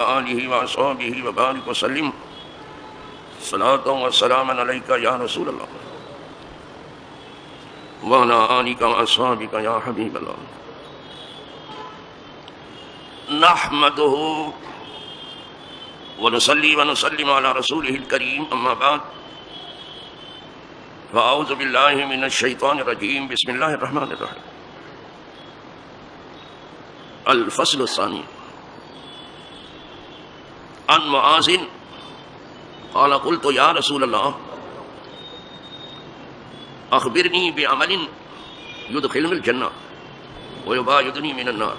آلہ وصحبہ وبارک وسلم صلاۃ و سلام علیک یا رسول اللہ وعلی آلک واصحابک یا حبیب اللہ نحمدہ ونصلی ونسلم علی رسولہ الکریم اما بعد فاعوذ باللہ من الشیطان الرجیم بسم اللہ الرحمن الرحیم الفصل الثانی عن معاذ قال قلت یا رسول اللہ اخبرنی بعمل يدخلني الجنہ ويباعدني من النار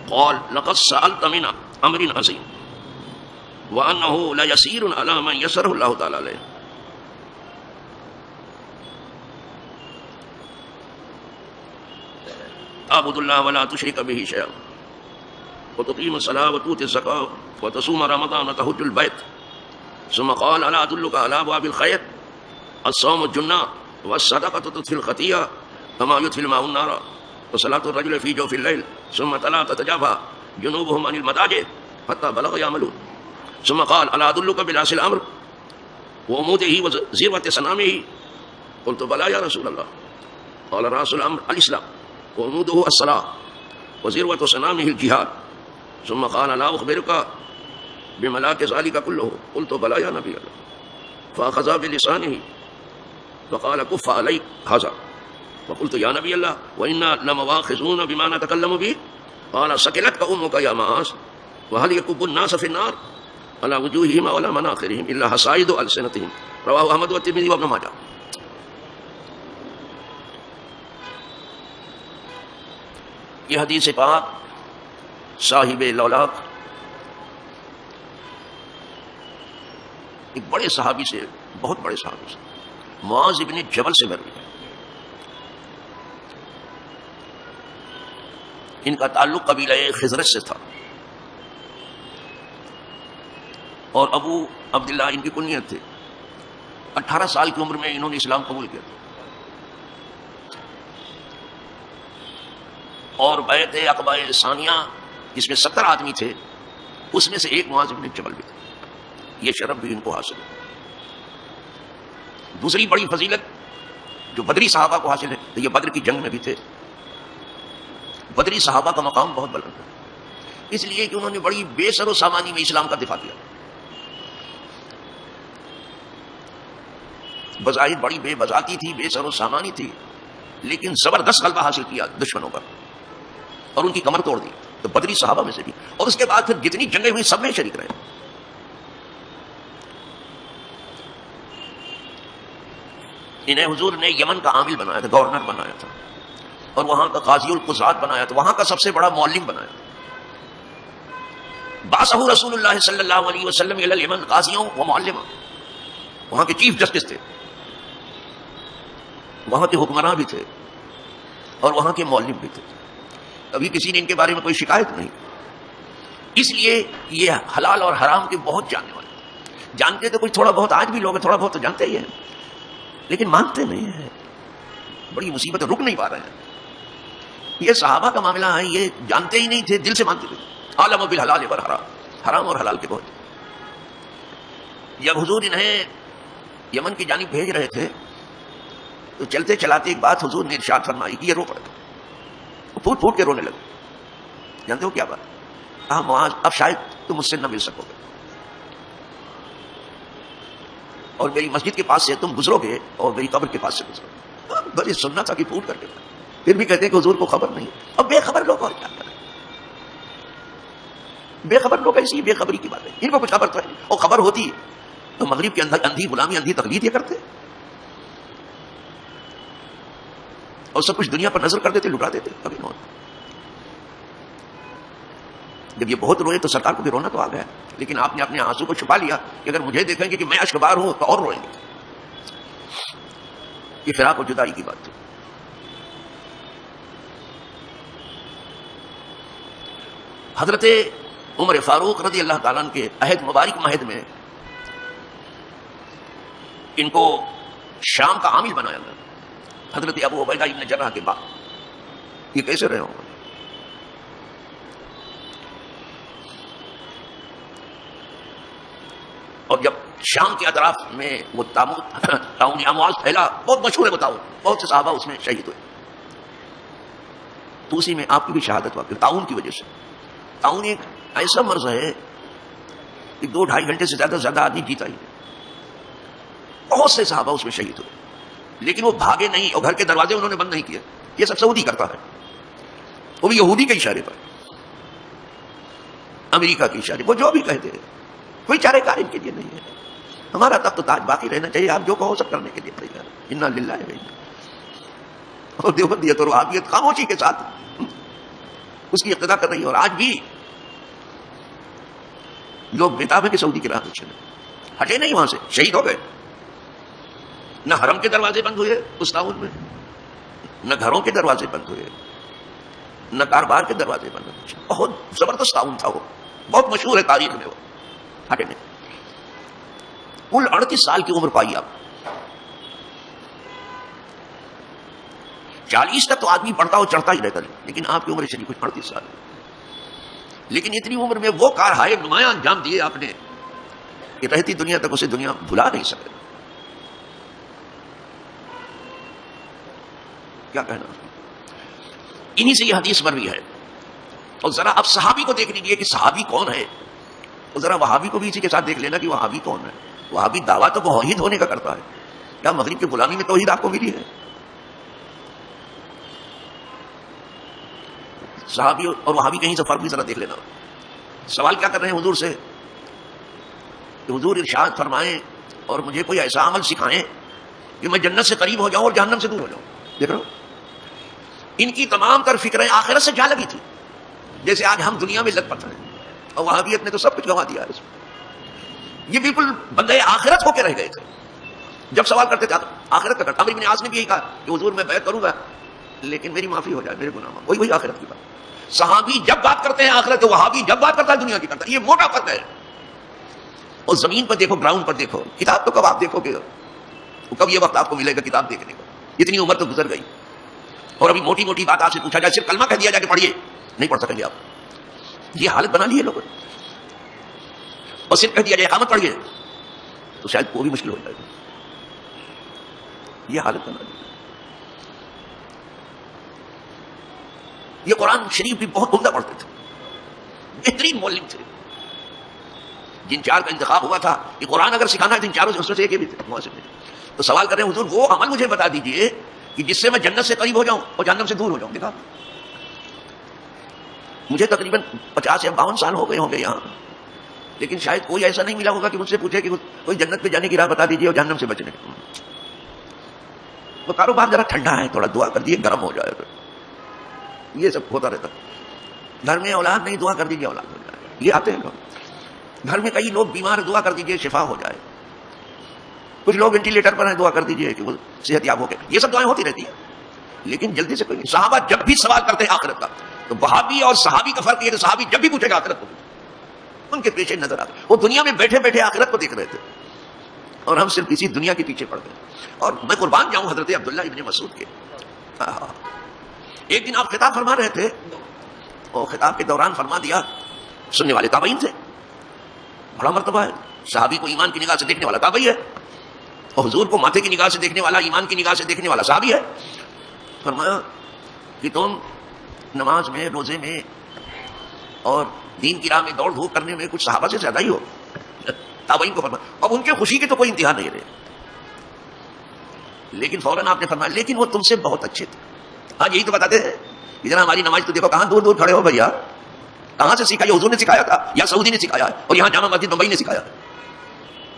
قال لقد سألت من امر عظیم وانه ليسير على من يسره الله تعالی علیہ اعبد الله ولا تشرك به شيئا وتقيم الصلاة وتؤتي الزكاة وتصوم رمضان وتحج البيت ثم قال ألا أدلك على أبواب الخير الصوم الجنة والصدقة تطفئ الخطيئة كما يطفئ الماء النار وصلاة الرجل في جوف الليل ثم تلا تتجافى جنوبهم عن المضاجع حتى بلغ يعملون ثم قال ألا أدلك برأس الأمر وعموده وذروة سنامه قلت بلى يا رسول الله قال رأس الأمر الإسلام وعموده الصلاة وذروة سنامه الجهاد ثم قال لا أخبرك بملاك ذلك كله قلت بلى يا نبي الله فأخذ بلسانه فقال كف عليك هذا وقلت يا نبي الله وإنا لمواخذون بما نتكلم به قال سكلتك أمك يا معاذ وهل يكب الناس في النار على وجوههم ولا مناخرهم إلا حصائد ألسنتهم رواه أحمد والترمذي وابن ماجه. یہ حدیث پاک صاحب لولاق ایک بڑے صحابی سے، بہت بڑے صحابی سے، معاذ ابن جبل سے مروی ہے. ان کا تعلق قبیلہ خزرج سے تھا اور ابو عبداللہ ان کی کنیت تھے. 18 سال کی عمر میں انہوں نے اسلام قبول کیا اور بیعت عقبہ ثانیہ جس میں 70 آدمی تھے اس میں سے ایک معاذ بن جبل بھی تھے. یہ شرف بھی ان کو حاصل ہے. دوسری بڑی فضیلت جو بدری صحابہ کو حاصل ہے تو یہ بدر کی جنگ میں بھی تھے. بدری صحابہ کا مقام بہت بلند ہے اس لیے کہ انہوں نے بڑی بے سر و سامانی میں اسلام کا دفاع کیا. بظاہر بڑی بے بذاتی تھی، بے سر و سامانی تھی، لیکن زبردست غلبہ حاصل کیا دشمنوں پر اور ان کی کمر توڑ دی. تو بدری صحابہ میں سے بھی، اور اس کے بعد پھر جتنی جنگیں ہوئی سب میں شریک رہے. انہیں حضور نے یمن کا عامل بنایا تھا، گورنر بنایا تھا، اور وہاں کا قاضی القضات بنایا تھا، وہاں کا سب سے بڑا معلم بنایا تھا. بعثہ رسول اللہ صلی اللہ علیہ وسلم الی الیمن قاضیوں و معلمہ، وہاں کے چیف جسٹس تھے، وہاں کے حکمراں بھی تھے اور وہاں کے معلم بھی تھے. ابھی کسی نے ان کے بارے میں کوئی شکایت نہیں. اس لیے یہ حلال اور حرام کے بہت جاننے والے. جانتے تو کوئی تھوڑا بہت، آج بھی لوگ تھوڑا بہت تو جانتے ہی ہیں، لیکن مانتے نہیں ہیں. بڑی مصیبت، رک نہیں پا رہے ہیں. یہ صحابہ کا معاملہ ہے، یہ جانتے ہی نہیں تھے، دل سے مانتے تھے. عالم بالحلال والحرام، حرام اور حلال کے بہت. جب حضور انہیں یمن کی جانب بھیج رہے تھے تو چلتے چلاتے ایک بات حضور نے ارشاد فرمائی کہ یہ رو پڑے، پھوٹ پھوٹ کے رونے لگے. جانتے ہو کیا بات؟ ہاں معاذ، اب شاید تم مجھ سے نہ مل سکو گے اور میری مسجد کے پاس سے تم گزرو گے اور میری قبر کے پاس سے گزرو گے. بڑی سننا تھا کہ پھوٹ کر کے، پھر بھی کہتے ہیں کہ حضور کو خبر نہیں. اب بے خبر لوگ اور کیا کریں؟ بے خبر لوگ ایسی بے خبری کی بات ہے، ان کو کچھ خبر تو ہے نہیں. اور خبر ہوتی تو مغرب کے اندر اندھی غلامی، اندھی تقلید یہ کرتے اور سب کچھ دنیا پر نظر کر دیتے، لٹا دیتے. کبھی نہ ہوتا. جب یہ بہت روئے تو سرکار کو بھی رونا تو آ گیا، لیکن آپ نے اپنے آنسو کو چھپا لیا کہ اگر مجھے دیکھیں گے کہ میں اشکبار ہوں تو اور روئیں گے. یہ فراق و جدائی کی بات ہے. حضرت عمر فاروق رضی اللہ تعالیٰ عنہ کے عہد مبارک مہد میں ان کو شام کا عامل بنایا گیا. حضرت ابو عبیدہ ابن جراح کے بعد یہ کیسے رہے ہوں گے؟ اور جب شام کے اطراف میں وہ تعاون امواج پھیلا، بہت مشہور ہے وہ تعاون، بہت سے صحابہ اس میں شہید ہوئے، تو اسی میں آپ کی بھی شہادت واقع تعاون کی وجہ سے۔ تعاون ایک ایسا مرض ہے کہ 2-2.5 گھنٹے سے زیادہ آدمی جیتا ہی نہیں، بہت سے صحابہ اس میں شہید ہوئے، لیکن وہ بھاگے نہیں اور گھر کے دروازے انہوں نے بند نہیں کیے۔ یہ سب سعودی کرتا ہے، وہ بھی یہودی کے اشارے پر، امریکہ کے اشارے، وہ جو بھی کہتے ہیں، کوئی چارے کار ان کے لیے نہیں ہے۔ ہمارا تخت و تاج باقی رہنا چاہیے، آپ جو کہو سب کرنے کے لیے تیار۔ انا للہ و انا، اور دیوبندیت اور وہابیت خاموشی کے ساتھ اس کی اقتدا کر رہی ہے، اور آج بھی لوگ بےتاب ہیں کہ سعودی کے راہ پہ چلے، ہٹے نہیں وہاں سے، شہید ہو گئے۔ نہ حرم کے دروازے بند ہوئے اس تعاون میں، نہ گھروں کے دروازے بند ہوئے، نہ کاروبار کے دروازے بند ہوئے۔ بہت زبردست تعاون تھا وہ، بہت مشہور ہے تاریخ میں، وہ ہٹے نہیں۔ کل 38 سال کی عمر پائی آپ، 40 تک تو آدمی بڑھتا اور چڑھتا ہی رہتا، لیکن آپ کی عمر شریف کچھ 38 سال، لیکن اتنی عمر میں وہ کارہائے نمایاں انجام دیے آپ نے کہ رہتی دنیا تک اسے دنیا بھلا نہیں سکے۔ کیا کہنا، انہی سے یہ حدیث مروی ہے۔ اور ذرا اب صحابی کو دیکھ لیجئے کہ صحابی کون ہے، اور ذرا وہابی کو بھی اسی کے ساتھ دیکھ لینا کہ وہابی کون ہے۔ وہابی دعویٰ تو توحید ہونے کا کرتا ہے، کیا مغرب کی غلامی میں توحید آپ کو ملی ہے؟ صحابی اور وہابی کہیں سے فرق بھی ذرا دیکھ لینا۔ سوال کیا کر رہے ہیں حضور سے کہ حضور ارشاد فرمائیں اور مجھے کوئی ایسا عمل سکھائیں کہ میں جنت سے قریب ہو جاؤں اور جہنم سے دور ہو جاؤں۔ دیکھ رہا ہوں ان کی تمام تر فکریں آخرت سے جا لگی تھی، جیسے آج ہم دنیا میں لگ پڑتے ہیں، اور وہابیت نے تو سب کچھ گنوا دیا ہے اس میں۔ یہ بالکل بندے آخرت ہو کے رہ گئے تھے، جب سوال کرتے تھے آخرت کا کرتا۔ عمرو بن عاص نے بھی یہی کہا کہ حضور میں بیعت کروں گا لیکن میری معافی ہو جائے، میرے گناہ معاف۔ وہی آخرت کی بات۔ صحابی جب بات کرتے ہیں آخرت، وہابی جب بات کرتا ہے دنیا کی کرتا ہے، یہ موٹا فرق ہے۔ اور زمین پر دیکھو، گراؤنڈ پر دیکھو، کتاب تو کب آپ دیکھو گے، کب یہ وقت آپ کو ملے گا کتاب دیکھنے کا؟ اتنی عمر تو گزر گئی، اور ابھی موٹی موٹی بات آپ سے پوچھا جائے، صرف کلمہ کہہ دیا جائے کہ پڑھیے، نہیں پڑھ سکیں گے آپ۔ یہ حالت بنا لی ہے لوگوں نے، اور صرف کہہ دیا جائے اقامت پڑھیے تو شاید وہ بھی مشکل ہو جائے گا۔ یہ حالت بنا لی۔ یہ قرآن شریف بھی بہت عمدہ پڑھتے تھے، بہترین مولم تھے۔ جن 4 کا انتخاب ہوا تھا کہ قرآن اگر سکھانا ہے تو ان چاروں سے، اس میں سے ایک یہ بھی تھے۔ تو سوال کر رہے ہیں حضور وہ عمل مجھے بتا دیجئے کہ جس سے میں جنت سے قریب ہو جاؤں اور جہنم سے دور ہو جاؤں۔ دیکھا، مجھے تقریباً 50 یا 52 سال ہو گئے ہوں گے یہاں، لیکن شاید کوئی ایسا نہیں ملا ہوگا کہ مجھ سے پوچھے کہ کوئی جنت پہ جانے کی راہ بتا دیجیے اور جہنم سے بچنے کی۔ وہ کاروبار ذرا ٹھنڈا ہے، تھوڑا دعا کر دیجیے گرم ہو جائے، یہ سب ہوتا رہتا۔ گھر میں اولاد نہیں، دعا کر دیجیے اولاد ہو جائے، یہ آتے ہیں لوگ۔ گھر میں کئی لوگ بیمار، دعا کر دیجیے شفا ہو جائے۔ کچھ لوگ وینٹیلیٹر پر ہیں، دعا کر دیجیے کہ وہ صحت یاب ہو گئے۔ یہ سب دعائیں ہوتی رہتی ہیں، لیکن جلدی سے کوئی نہیں۔ صحابہ جب بھی سوال کرتے ہیں آخرت کا، تو وہابی اور صحابی کا فرق یہ کہ صحابی جب بھی پوچھے گا آخرت کو، ان کے پیچھے نظر آتے، وہ دنیا میں بیٹھے بیٹھے آخرت کو دیکھ رہے تھے، اور ہم صرف اسی دنیا کے پیچھے پڑ گئے۔ اور میں قربان جاؤں حضرت عبداللہ ابن مسعود کے، ایک دن آپ خطاب فرما رہے تھے، اور خطاب کے دوران فرما دیا، سننے والے تابعین تھے، بڑا مرتبہ ہے، صحابی کو ایمان کی نگاہ سے دیکھنے والا تابعی ہے، اور حضور کو ماتھے کی نگاہ سے دیکھنے والا، ایمان کی نگاہ سے دیکھنے والا صحابی ہے۔ فرمایا کہ تم نماز میں، روزے میں اور دین کی راہ میں دوڑ دھوپ کرنے میں کچھ صحابہ سے زیادہ ہی ہو۔ تابعین کو فرمایا، اب ان کے خوشی کی تو کوئی انتہا نہیں رہے، لیکن فوراً آپ نے فرمایا لیکن وہ تم سے بہت اچھے تھے۔ آج یہی تو بتاتے ہیں کہ جناب ہماری نماز تو دیکھو کہاں دور دور کھڑے ہو بھیا، کہاں سے سیکھا؟ یہ حضور نے سکھایا تھا یا سعودی نے سکھایا ہے، اور یہاں جامع مسجد بمبئی نے سکھایا ہے۔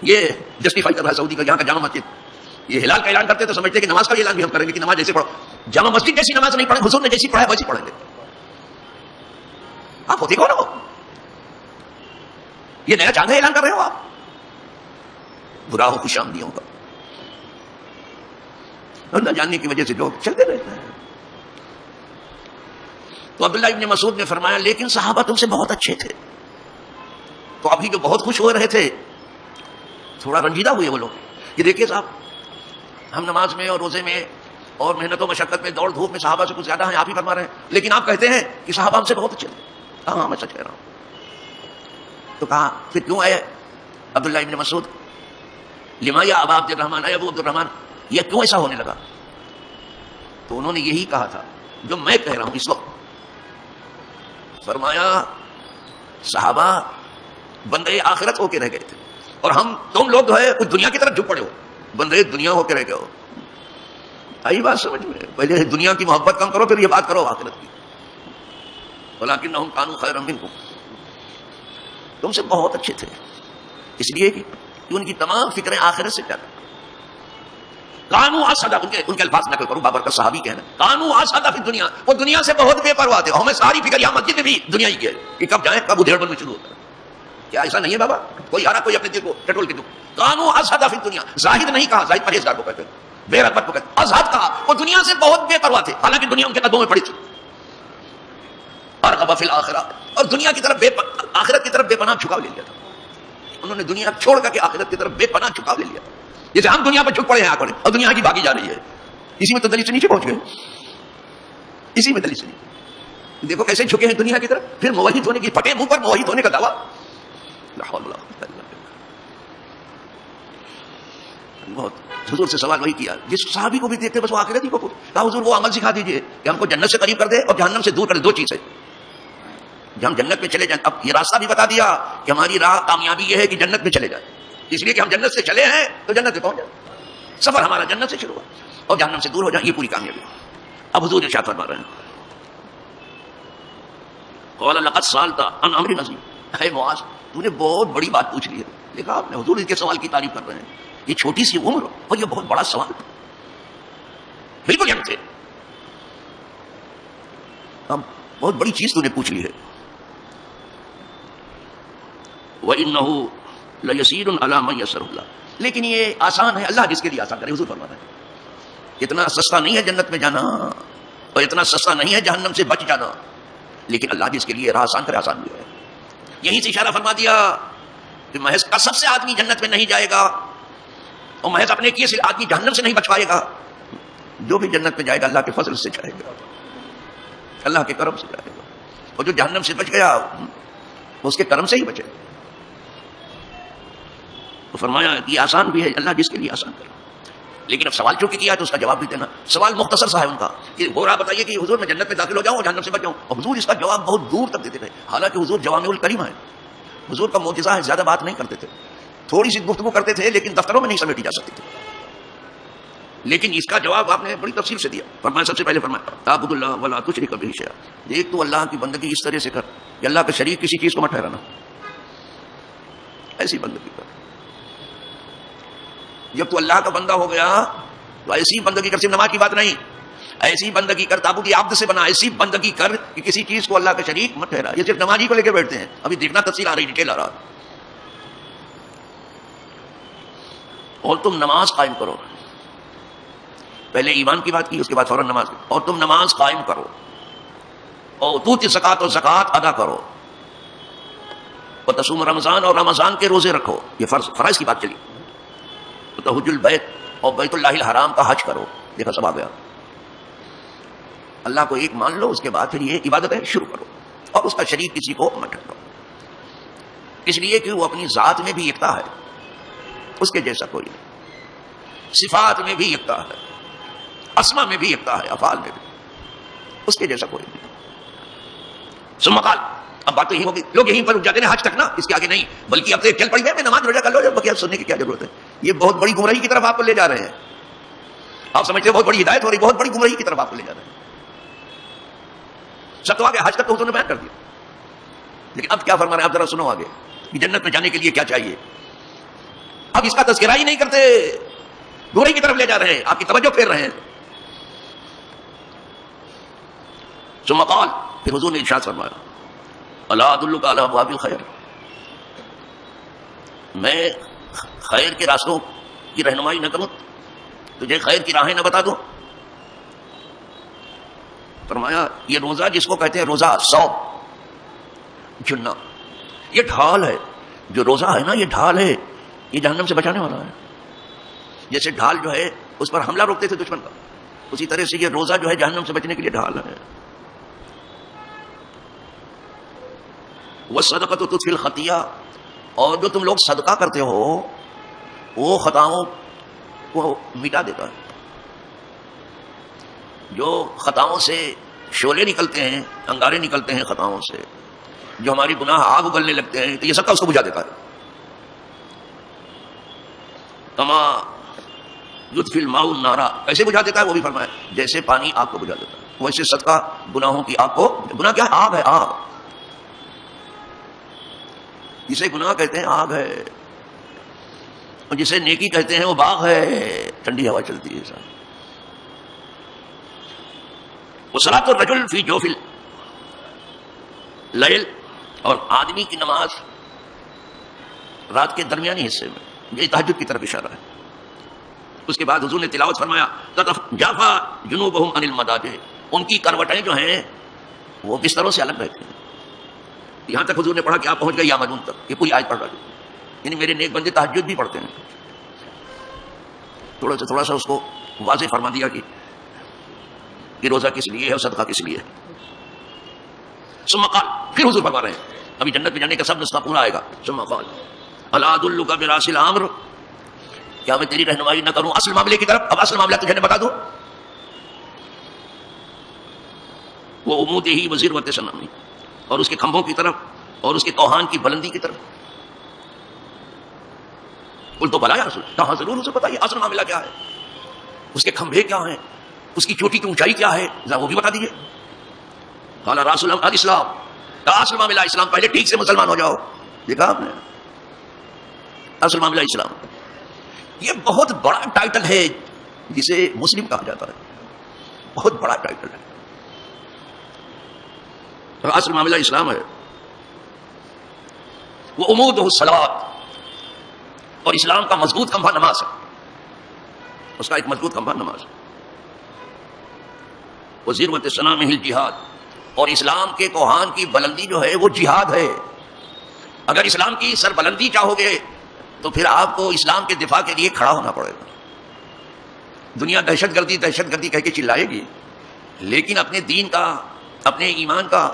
یہ جسٹیفائی کر رہا ہے سعودی کا، یہاں کا جامع مسجد، یہ ہلال کا اعلان کرتے تو سمجھتے کہ نماز کا اعلان بھی ہم کریں گے کہ نماز جیسے پڑھو، جامع مسجد جیسی نماز نہیں پڑھیں، حضور نے جیسی پڑھا ہے ویسی پڑھیں گے۔ آپ ہوتی کون ہو؟ یہ نیا چاند اعلان کر رہے ہو آپ؟ برا ہو خوش آمدیوں کا، اور نہ جاننے کی وجہ سے لوگ چلتے رہتے ہیں۔ تو عبداللہ ابن مسعود نے فرمایا لیکن صحابہ تم سے بہت اچھے تھے۔ تو ابھی جو بہت خوش ہو رہے تھے تھوڑا رنجیدہ ہوئے وہ لوگ کہ دیکھیے صاحب، ہم نماز میں اور روزے میں اور محنت و مشقت میں، دوڑ دھوپ میں صحابہ سے کچھ زیادہ ہیں، آپ ہی فرما رہے ہیں، لیکن آپ کہتے ہیں کہ صحابہ ہم سے بہت اچھے تھے۔ ہاں میں سچ کہہ رہا ہوں۔ تو کہا پھر کیوں آئے؟ عبداللہ ابن مسعود لما یا ابا عبد الرحمن، اے ابو عبد الرحمن یہ کیوں ایسا ہونے لگا؟ تو انہوں نے یہی کہا تھا جو میں کہہ رہا ہوں اس وقت. فرمایا صحابہ بندے آخرت ہو کے رہ گئے تھے اور تم لوگ جو ہے کچھ دنیا کی طرف جھک پڑے ہو، بندے دنیا ہو کے رہ گئے ہو. آئی بات سمجھ میں؟ پہلے دنیا کی محبت کم کرو پھر یہ بات کرو آخرت کی. ولکنہم کانوا خیرا منکم، تم سے بہت اچھے تھے، اس لیے کہ ان کی تمام فکریں آخرت سے زیادہ. کانوا اسعد، ان کے الفاظ نقل کروں، بابر کا صحابی کہنا، کانوا اسعد فی الدنیا، وہ دنیا سے بہت بے پرواہ تھے. ہمیں ساری فکر یہاں مسجد میں بھی دنیا ہی کی ہے کہ کب جائیں کب ادھیڑ بن میں شروع ہوتا ہے. کیا ایسا نہیں ہے بابا؟ کوئی آ رہا کوئی اپنے دل کو ٹٹول کے دو. کانوا اسعد فی الدنیا، زاہد نہیں کہا، زاہد پرہیزگار کو کہتے ہیں، بے رغبت کو کہتے ہیں. ازہد کہا، وہ دنیا سے بہت بے پرواہ تھے حالانکہ دنیا ان کے قدموں میں پڑی تھی. ارغب فی الاخرہ، اور دنیا کی طرف آخرت کی طرف بے پناہ جھکاؤ لے لیا تھا. انہوں نے دنیا چھوڑ کر کے آخرت کی طرف بے پناہ جھکاؤ لے لیا تھا. جیسے ہم دنیا پر جھک پڑے ہیں آ کر اور دنیا کی بھاگی جا رہی ہے. اسی میں تو دلی سے نیچے پہنچ گئے، اسی میں دلی سے نیچے. دیکھو کیسے جھکے ہیں دنیا کی طرف. پھر موحد ہونے کی پھٹے منہ پر موحد ہونے کا دعویٰ. بہت حضور سے سوال وہی کیا جس صحابی کو بھی دیکھتے بس وہ آخرت ہی کو کہا حضور وہ عمل سکھا دیجئے کہ ہم کو جنت سے قریب کر دے اور جہنم سے دور کر دے. دو چیزیں جب ہم جنت میں چلے جائیں. اب یہ راستہ بھی بتا دیا کہ ہماری راہ کامیابی یہ ہے کہ جنت میں چلے جائیں، اس لیے کہ ہم جنت سے چلے ہیں تو جنت میں پہنچ جائیں. سفر ہمارا جنت سے شروع ہوا اور جہنم سے دور ہو جائیں، یہ پوری کامیابی. اب حضور ارشاد فرما رہے ہیں قال لقد سألت عن امر عظیم، اے معاذ تو نے بہت بڑی بات پوچھ لی ہے. دیکھا آپ نے حضور کے سوال کی تعریف کر رہے ہیں. یہ چھوٹی سی عمر اور یہ بہت بڑا سوال، بالکل یم تھے. اب بہت بڑی چیز تو نے پوچھ لی ہے. وَإِنَّهُ لَيَسِيرٌ عَلَى مَن يَسَّرَهُ اللَّهُ، لیکن یہ آسان ہے، اللہ جس کے لیے آسان کرے. حضور فرماتا ہے اتنا سستا نہیں ہے جنت میں جانا اور اتنا سستا نہیں ہے جہنم سے بچ جانا، لیکن اللہ جس کے لیے راہ آسان کرے آسان بھی ہے. یہی سے اشارہ فرما دیا کہ محض کسب سے آدمی جنت میں نہیں جائے گا اور محض اپنے کیے سے آدمی جہنم سے نہیں بچ پائے گا. جو بھی جنت میں جائے گا اللہ کے فضل سے جائے گا، اللہ کے کرم سے جائے گا. اور جو جہنم سے بچ گیا وہ اس کے کرم سے ہی بچے. تو فرمایا کہ یہ آسان بھی ہے، اللہ جس کے لیے آسان کرے. لیکن اب سوال چونکہ کیا ہے تو اس کا جواب بھی دینا. سوال مختصر سا ہے ان کا کہ ہو رہا بتائیے کہ حضور میں جنت میں داخل ہو جاؤں اور جہنم سے بچ جاؤں. اور حضور اس کا جواب بہت دور تک دیتے تھے، حالانکہ حضور جوامع الکلم ہے. حضور کا معجزہ ہے، زیادہ بات نہیں کرتے تھے، تھوڑی سی گفتگو کرتے تھے لیکن دفتروں میں نہیں سمیٹی جا سکتی تھی. لیکن اس کا جواب آپ نے بڑی تفصیل سے دیا. فرمایا سب سے پہلے فرمایا تعبد اللہ ولا تشرک بہ شیئا، ایک تو اللہ کی بندگی اس طرح سے کر کہ اللہ کا شریک کسی چیز کو مت ٹھہرانا، ایسی بندگی کر. جب تو اللہ کا بندہ ہو گیا تو ایسی بندگی کر، صرف نماز کی بات نہیں، ایسی بندگی کر تعبد عبد سے بنا، ایسی بندگی کر کہ کسی چیز کو اللہ کا شریک مت ٹھہرا. یہ صرف نمازی کو لے کے بیٹھتے ہیں، ابھی دیکھنا تفصیل آ رہی، ڈیٹیل آ رہا. اور تم نماز قائم کرو، پہلے ایمان کی بات کی، اس کے بعد فوراً نماز کی. اور تم نماز قائم کرو اور تو زکات اور زکات ادا کرو اور تصوم رمضان اور رمضان کے روزے رکھو. یہ فرائض کی بات چلی. تو حج البیت اور بیت اللہ الحرام کا حج کرو. دیکھا سب آ گیا. اللہ کو ایک مان لو، اس کے بعد پھر یہ عبادتیں شروع کرو اور اس کا شریک کسی کو مت ٹھہراؤ، اس لیے کہ وہ اپنی ذات میں بھی یکتا ہے، اس کے جیسا کوئی نہیں. صفات میں بھی یکتا ہے، اسما میں بھی یکتا ہے، افعال میں بھی اس کے جیسا کوئی نہیں. ثم قال، اب بات تو یہی ہوگی، لوگ یہیں پر رک جاتے ہیں حج تک نا، اس کے آگے نہیں، بلکہ اب تو چل پڑی ہے میں نماز روزہ کر لو، بقیہ سننے کی کیا ضرورت ہے. یہ بہت بڑی گمراہی کی طرف آپ کو لے جا رہے ہیں. آپ سمجھتے ہیں بہت بڑی ہدایت ہو رہی، بہت بڑی گمراہی کی طرف آپ کو لے جا رہے ہیں. سب تو آگے حج تک تو حضور نے بیان کر دیا، لیکن اب کیا فرما رہے ہیں آپ ذرا سنو آگے کہ جنت میں جانے کے لیے کیا چاہیے. اب اس کا تذکرہ ہی نہیں کرتے، گمراہی کی طرف لے جا رہے ہیں، آپ کی توجہ پھیر رہے ہیں. ثم قال، پھر حضور نے ارشاد فرمایا الا ادلک علی ابواب الخیر، میں خیر کے راستوں کی رہنمائی نہ کروں، تجھے خیر کی راہیں نہ بتا دوں. فرمایا یہ روزہ جس کو کہتے ہیں روزہ صوم جنہ، یہ ڈھال ہے. جو روزہ ہے نا یہ ڈھال ہے، یہ جہنم سے بچانے والا ہے. جیسے ڈھال جو ہے اس پر حملہ روکتے تھے دشمن کا، اسی طرح سے یہ روزہ جو ہے جہنم سے بچنے کے لیے ڈھال ہے. والصدقۃ تطفی الخطیہ، اور جو تم لوگ صدقہ کرتے ہو وہ خطاؤں کو مٹا دیتا ہے. جو خطاؤں سے شعلے نکلتے ہیں، انگارے نکلتے ہیں خطاؤں سے، جو ہماری گناہ آگ اگلنے لگتے ہیں، تو یہ سب کا اس کو بجھا دیتا ہے. کما یطفی الماء النار، ایسے بجھا دیتا ہے، وہ بھی فرمایا جیسے پانی آگ کو بجھا دیتا ہے، ویسے صدقہ گناہوں کی آگ کو. گناہ کیا ہے؟ آگ ہے، آگ. جسے گناہ کہتے ہیں آگ ہے، اور جسے نیکی کہتے ہیں وہ باغ ہے، ٹھنڈی ہوا چلتی ہے. سر وصلاۃ الرجل فی جوف اللیل، اور آدمی کی نماز رات کے درمیانی حصے میں، یہ تہجد کی طرف اشارہ ہے. اس کے بعد حضور نے تلاوت فرمایا تتجافی جنوبہم عن المضاجع، ان کی کروٹیں جو ہیں وہ بستروں سے الگ رہتی ہیں. یہاں تک حضور نے پڑھا کہ آپ پہنچ گئے یامنون تک، یہ پوری آیت پڑھ رہا ہے. یعنی میرے نیک بندے تہجد بھی پڑھتے ہیں. تھوڑا سا اس کو واضح فرما دیا کہ روزہ کس لیے ہے اور صدقہ کس لیے ہے. ثم قال، پھر حضور فرما رہے ہیں، ابھی جنت میں جانے کا سب نسخہ پورا آئے گا. ثم قال الا ادلک براس الامر، کیا میں تیری رہنمائی نہ کروں اصل معاملے کی طرف؟ اب اصل معاملہ تجھے بتا دوں. وہ عمودہ ہی وزیروت سنامی، اور اس کے کھمبوں کی طرف اور اس کے کوہان کی بلندی کی طرف. قل تو بلا یا رسول، کہاں ضرور اسے بتائیے اصل معاملہ کیا ہے، اس کے کھمبے کیا ہیں، اس کی چوٹی کی اونچائی کیا ہے، ذرا وہ بھی بتا دیجیے. قال راس الاسلام، کہا اصل معاملہ اسلام، پہلے ٹھیک سے مسلمان ہو جاؤ. دیکھا آپ نے، اصل معاملہ اسلام. یہ بہت بڑا ٹائٹل ہے جسے مسلم کہا جاتا ہے، بہت بڑا ٹائٹل ہے. اصل معاملہ اسلام ہے. وہ عمودہ الصلاۃ، اور اسلام کا مضبوط کھمبا نماز ہے. اس کا ایک مضبوط کھمبا نماز ہے. وہ ذروۃ سنامہ الجہاد، اور اسلام کے کوہان کی بلندی جو ہے وہ جہاد ہے. اگر اسلام کی سر بلندی چاہو گے تو پھر آپ کو اسلام کے دفاع کے لیے کھڑا ہونا پڑے گا. دنیا دہشت گردی کہہ کے چلائے گی، لیکن اپنے دین کا، اپنے ایمان کا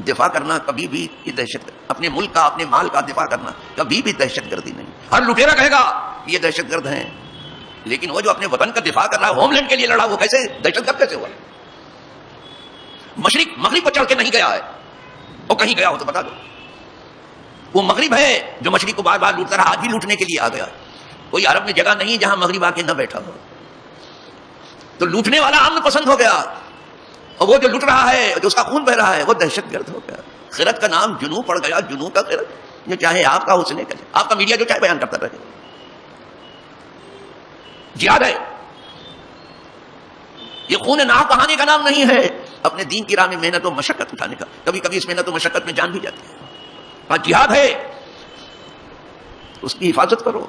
دفاع کرنا کبھی بھی یہ دہشت گرد، اپنے ملک کا، اپنے مال کا دفاع کرنا کبھی بھی دہشت گردی نہیں. ہر لٹیرا کہے گا یہ دہشت گرد ہیں، لیکن وہ جو اپنے وطن کا دفاع کر رہا ہے، ہوم لینڈ کے لیے لڑا، وہ کیسے دہشت گرد کیسے ہوا؟ مشرق مغرب کو چڑھ کے نہیں گیا ہے، وہ کہیں گیا ہو تو بتا دو. وہ مغرب ہے جو مشرق کو بار بار لوٹتا رہا، آج بھی لوٹنے کے لیے آ گیا. کوئی عرب میں جگہ نہیں جہاں مغرب آ کے نہ بیٹھا ہو. تو لوٹنے والا امن پسند ہو گیا، اور وہ جو لوٹ رہا ہے، جو اس کا خون بہ رہا ہے، وہ دہشت گرد ہو گیا. خیرت کا نام جنوب پڑ گیا، جنوب کا خیرت. یہ چاہے آپ کا حسن کرے، آپ کا میڈیا جو چاہے بیان کرتا رہے. جہاد ہے، یہ خون ناحق بہانے کا نام نہیں ہے. اپنے دین کی راہ میں محنت و مشقت اٹھانے کا. کبھی کبھی اس محنت و مشقت میں جان بھی جاتی ہے. جہاد ہے، اس کی حفاظت کرو.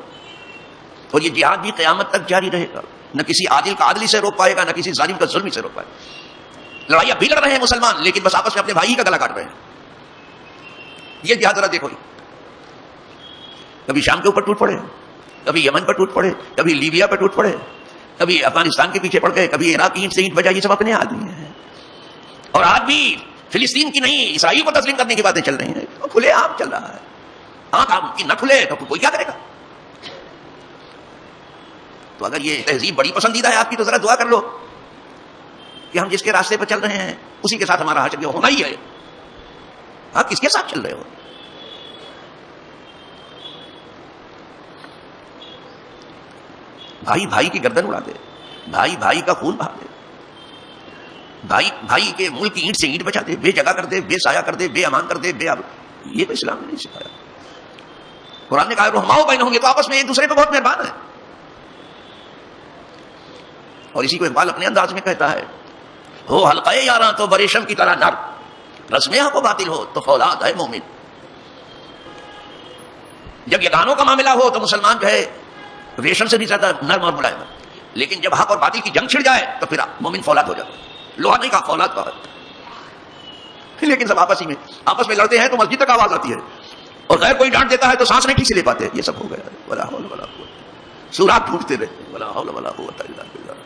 اور یہ جہاد بھی قیامت تک جاری رہے گا. نہ کسی عادل کا عدلی سے روک پائے گا، نہ کسی ظالم کا ظلم سے روک پائے گا. لڑائیاں بھی لڑ رہے ہیں مسلمان، لیکن بس آپس میں اپنے بھائی کا گلا کاٹ رہے ہیں. یہ جہاد ذرا دیکھو، کبھی شام کے اوپر ٹوٹ پڑے، کبھی یمن پر ٹوٹ پڑے، کبھی لیبیا پر ٹوٹ پڑے، کبھی افغانستان کے پیچھے پڑ گئے، کبھی عراق کی اینٹ سے اینٹ بجا. یہ سب اپنے آدمی ہیں. اور آج بھی فلسطین کی نہیں، اسرائیل کو تسلیم کرنے کی باتیں چل رہی ہیں. کھلے عام چل رہا ہے. آنکھ آپ کی نہ کھلے تو کوئی کیا کرے گا؟ تو اگر یہ تہذیب بڑی پسندیدہ ہے آپ کی، تو ذرا دعا کر لو کہ ہم جس کے راستے پر چل رہے ہیں اسی کے ساتھ ہمارا حشر ہونا ہی ہے. آپ کس کے ساتھ چل رہے ہو؟ بھائی بھائی کی گردن اڑا دے، بھائی بھائی کا خون بہا دے، بھائی بھائی کے ملک کی اینٹ سے اینٹ بچا دے، بے جگہ کر دے، بے سایہ کر دے، بے امان کر دے، یہ تو اسلام نے نہیں سکھایا. قرآن نے کہا رحماؤ بینہم، یہ تو آپس میں ایک دوسرے پہ بہت مہربان ہے. اور اسی کو اقبال اپنے انداز میں کہتا ہے، ہو حلقہ یاراں تو بریشم کی طرح نر، رسم حق و باطل ہو تو فولاد ہے مومن. جب یگانوں کا معاملہ ہو تو مسلمان جو ہے ریشم سے بھی زیادہ نرم اور ملائم، لیکن جب حق اور باطل کی جنگ چھڑ جائے تو پھر مومن فولاد ہو جاتا ہے. لوہا نہیں کہا، فولاد کہا. لیکن سب آپس میں لڑتے ہیں تو مسجد تک آواز آتی ہے، اور غیر کوئی ڈانٹ دیتا ہے تو سانس نہیں ٹھیک سے لے پاتے. یہ سب ہو گیا. ولا حول ولا قوت، سورات ٹوٹتے رہتے، ولا حول ولا قوت الا باللہ.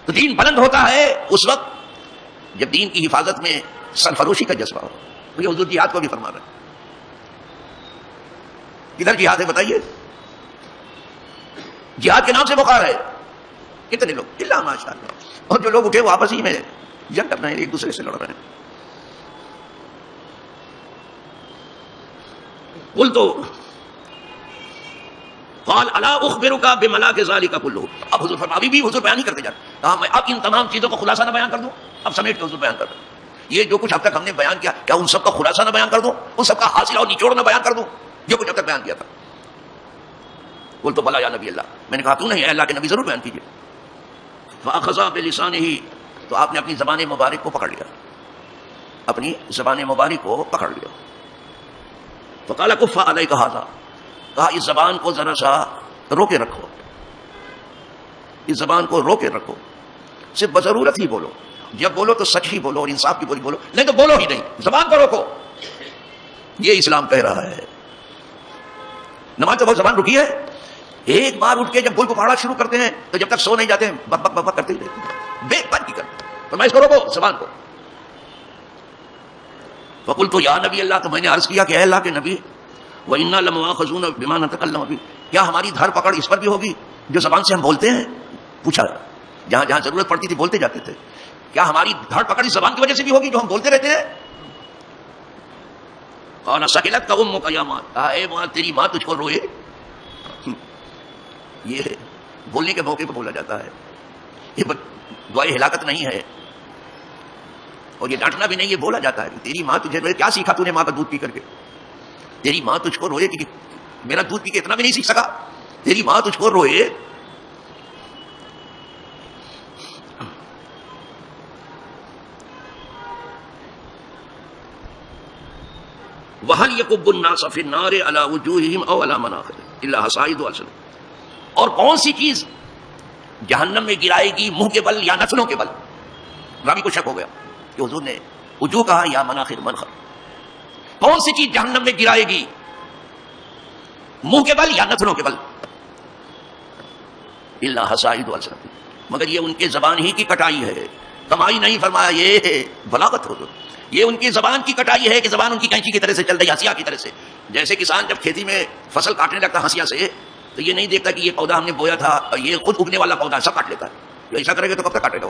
تو دین بلند ہوتا ہے اس وقت جب دین کی حفاظت میں سرفروشی کا جذبہ ہو. یہ حضور جہاد کو بھی فرما رہے ہیں. کدھر جہاد ہے بتائیے؟ جہاد کے نام سے بخار ہے. کتنے لوگ اللہ ماشاء اللہ، اور جو لوگ اٹھے وہ آپس ہی میں جنگ کر رہے ہیں، ایک دوسرے سے لڑ رہے ہیں. قل تو قال الا اخبرک بملاک ذلک کلہ. اب حضور فرما، ابھی بھی حضور بیان نہیں کرتے جاتے. کہا میں اب ان تمام چیزوں کا خلاصہ نہ بیان کر دوں؟ اب سمیٹ کے حضور بیان کر دوں. یہ جو کچھ اب تک ہم نے بیان کیا، کیا ان سب کا خلاصہ نہ بیان کر دوں؟ ان سب کا حاصل اور نچوڑ نہ بیان کر دوں جو کچھ اب تک بیان کیا تھا؟ قل تو بلا یا نبی اللہ. میں نے کہا تو نہیں ہے اللہ کے نبی، ضرور بیان کیجیے. فاخذ بلسانہ، تو آپ نے اپنی زبان مبارک کو پکڑ لیا، اپنی زبان مبارک کو پکڑ لیا. فقال کف علیک ھذا، کہا اس زبان کو ذرا سا روکے رکھو، اس زبان کو روکے رکھو، صرف بضرورت ہی بولو. جب بولو تو سچ ہی بولو اور انصاف کی بولی بولو، نہیں تو بولو ہی نہیں، زبان کو روکو. یہ اسلام کہہ رہا ہے. نماز تو بہت زبان رکی ہے. ایک بار اٹھ کے جب بول پکاڑا شروع کرتے ہیں تو جب تک سو نہیں جاتے ہیں بک بک بک بک کرتے ہی رہتے ہیں، بے بک کی کرتے. فرمایا اس کو روکو، زبان کو. فقلت یا نبی اللہ، تو میں نے عرض کیا کہ اے اللہ کے نبی، وَإِنَّا لَمُؤَاخَذُونَ بِمَا نَتَكَلَّمُ بِهِ، کیا ہماری دھر پکڑ اس پر بھی ہوگی جو زبان سے ہم بولتے ہیں؟ پوچھا، جہاں جہاں ضرورت پڑتی تھی بولتے جاتے تھے، کیا ہماری دھر پکڑ اس زبان کی وجہ سے بھی ہوگی جو ہم بولتے رہتے ہیں؟ قَالَ ثَقِلَتْكَ أُمُّكَ يَا مُعَاذ، اے معاذ تیری ماں تجھ کو روئے. یہ بولنے کے موقع پہ بولا جاتا ہے، یہ دعائے ہلاکت نہیں ہے، اور یہ ڈانٹنا بھی نہیں، یہ بولا جاتا ہے. تیری ماں تجھے روئے، کیا سیکھا تو نے ماں کا دودھ پی کر کے؟ تیری ماں تجھ کو روئے کہ میرا دودھ پی کے اتنا بھی نہیں سیکھ سکا؟ تیری ماں تجھ کو روئے. وَهَلْ يَكُبُّ النَّاسَ فِي النَّارِ عَلَى وُجُوهِهِمْ أَوْ عَلَى مَنَاخِرِهِمْ إِلَّا حَصَائِدُ أَلْسِنَتِهِمْ. اور کون سی چیز جہنم میں گرائے گی، منہ کے بل یا نتنوں کے بل؟ راوی کو شک ہو گیا کہ حضور نے وجوہ کہا یا مناخر منخر. کون سی چیز جہنم میں گرائے گی، منہ کے بل یا نتنوں کے بل؟ الا حصائد السنتہم، مگر یہ ان کے زبان ہی کی کٹائی ہے، کمائی نہیں. فرمایا یہ بلاغت ہو، یہ ان کی زبان کی کٹائی ہے کہ زبان ان کی کینچی کی طرح سے چل رہی، ہنسیا کی طرح سے. جیسے کسان جب کھیتی میں فصل کاٹنے لگتا ہنسیا سے، تو یہ نہیں دیکھتا کہ یہ پودا ہم نے بویا تھا اور یہ خود اگنے والا پودا سب کاٹ لیتا ہے. یہ ایسا کرے گا تو کب تک کاٹے گا؟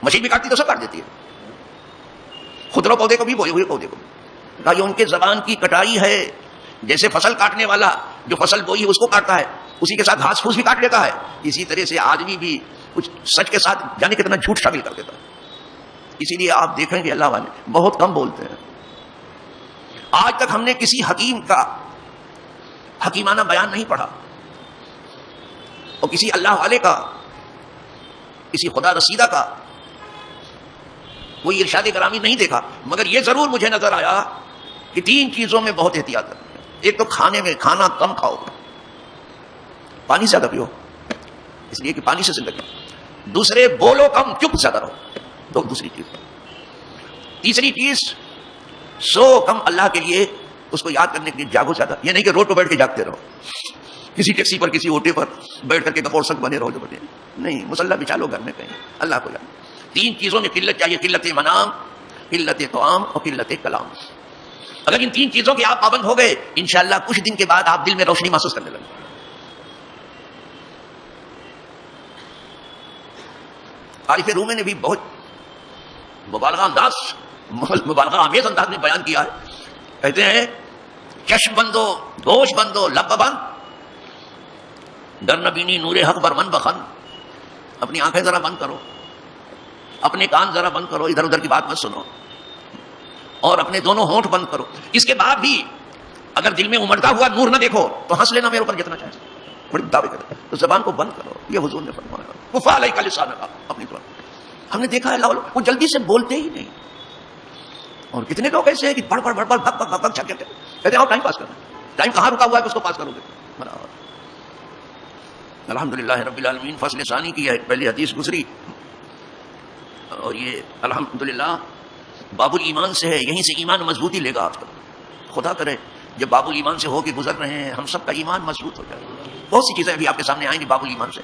مشین بھی کاٹتی تو سب کاٹ دیتی ہے، خضرا پودے کو بھی بوئے ہوئے پودے کو بھی. کہا یہ ان کے زبان کی کٹائی ہے، جیسے فصل کاٹنے والا جو فصل بوئی اس کو کاٹتا ہے، اسی کے ساتھ گھاس پھوس بھی کاٹ لیتا ہے، اسی طرح سے آدمی بھی کچھ سچ کے ساتھ جانے کتنا جھوٹ شامل کر دیتا ہے. اسی لیے آپ دیکھیں کہ اللہ والے بہت کم بولتے ہیں. آج تک ہم نے کسی حکیم کا حکیمانہ بیان نہیں پڑھا، اور کسی اللہ والے کا، کسی خدا رسیدہ کا کوئی ارشاد کرامی نہیں دیکھا. مگر یہ ضرور مجھے نظر آیا کہ تین چیزوں میں بہت احتیاط کریں. ایک تو کھانے میں، کھانا کم کھاؤ، پانی زیادہ پیو، اس لیے کہ پانی سے زندگی. دوسرے بولو کم، چپ زیادہ رہو، تو دوسری چیز. تیسری چیز سو کم، اللہ کے لیے اس کو یاد کرنے کے لیے جاگو زیادہ. یہ نہیں کہ روڈ پہ بیٹھ کے جاگتے رہو، کسی ٹیکسی پر کسی اوٹے پر بیٹھ کر کے کپور سک بنے رہو جو بنے نہیں. مصلی بچا لو گھر میں کہیں، اللہ کو یاد. تین چیزوں میں قلت چاہیے، قلت منام، قلت طعام اور قلت کلام. اگر ان تین چیزوں کے آپ پابند ہو گئے، انشاءاللہ کچھ دن کے بعد آپ دل میں روشنی محسوس کرنے لگیں. عارف رومی نے بھی بہت مبالغہ آمیز انداز میں بیان کیا ہے. کہتے ہیں چشم بندو، گوش بندو، لب بند، در نبینی نور حق بر من بخن. اپنی آنکھیں ذرا بند کرو، اپنے کان ذرا بند کرو، ادھر ادھر کی بات مت سنو، اور اپنے دونوں ہونٹ بند کرو. اس کے بعد بھی اگر دل میں امڑتا ہوا نور نہ دیکھو تو ہنس لینا میرے اوپر جتنا چاہے، بڑی دعوے کرے، تو زبان کو بند کرو. یہ حضور نے فرمایا. کفا علیک لسانک، اپنی طرف. ہم نے دیکھا ہے وہ جلدی سے بولتے ہی نہیں. اور کتنے لوگ ایسے ہیں کہ بڑھ بڑھ بڑھ بڑھ بھگ بھگ بھگ چھک جاتے ہیں، کہتے ہیں ٹائم پاس کرنا. ٹائم کہاں رکا ہوا ہے کہ اس کو پاس کرو گے؟ الحمدللہ رب العالمین. فصل ثانی کی ہے، پہلی حدیث گزری، اور یہ الحمدللہ باب الایمان سے ہے. یہیں سے ایمان مضبوطی لے گا آپ کا. خدا کرے جب باب الایمان سے ہو کے گزر رہے ہیں، ہم سب کا ایمان مضبوط ہو جائے. بہت سی چیزیں ابھی آپ کے سامنے آئیں گی باب الایمان سے،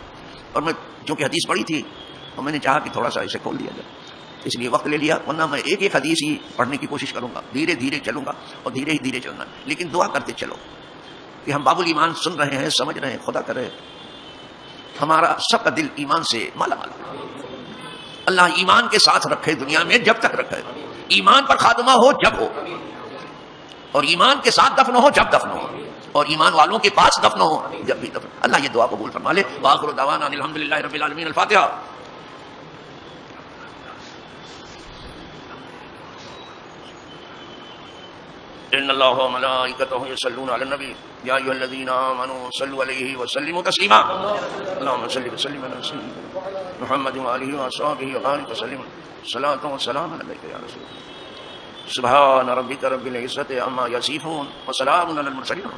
اور میں چونکہ حدیث پڑھی تھی اور میں نے چاہا کہ تھوڑا سا اسے کھول دیا جائے، اس لیے وقت لے لیا. ورنہ میں ایک ایک حدیث ہی پڑھنے کی کوشش کروں گا، دھیرے دھیرے چلوں گا، اور دھیرے ہی دھیرے چلنا. لیکن دعا کرتے چلو کہ ہم باب الایمان سن رہے ہیں، سمجھ رہے ہیں، خدا کرے ہمارا سب کا دل ایمان سے مالا مال۔ اللہ ایمان کے ساتھ رکھے دنیا میں جب تک رکھے، ایمان پر خاتمہ ہو جب ہو، اور ایمان کے ساتھ دفن ہو جب دفن ہو، اور ایمان والوں کے پاس دفن ہو جب بھی دفن۔ اللہ یہ دعا قبول فرما لے۔ وآخر دعوانا الحمدللہ رب العالمین۔ الفاتحہ۔ ان اللہ وملائکتہ یصلون علی النبی یا ایھا الذین آمنوا صلوا علیہ وسلموا تسلیما۔ اللهم صل وسلم علی سیدنا محمد وآلہ وصحبہ وبارک وسلم۔ صلاۃ و سلام علیک یا رسول اللہ۔ سبحان ربک رب العزۃ عما یصفون وسلام علی المرسلین۔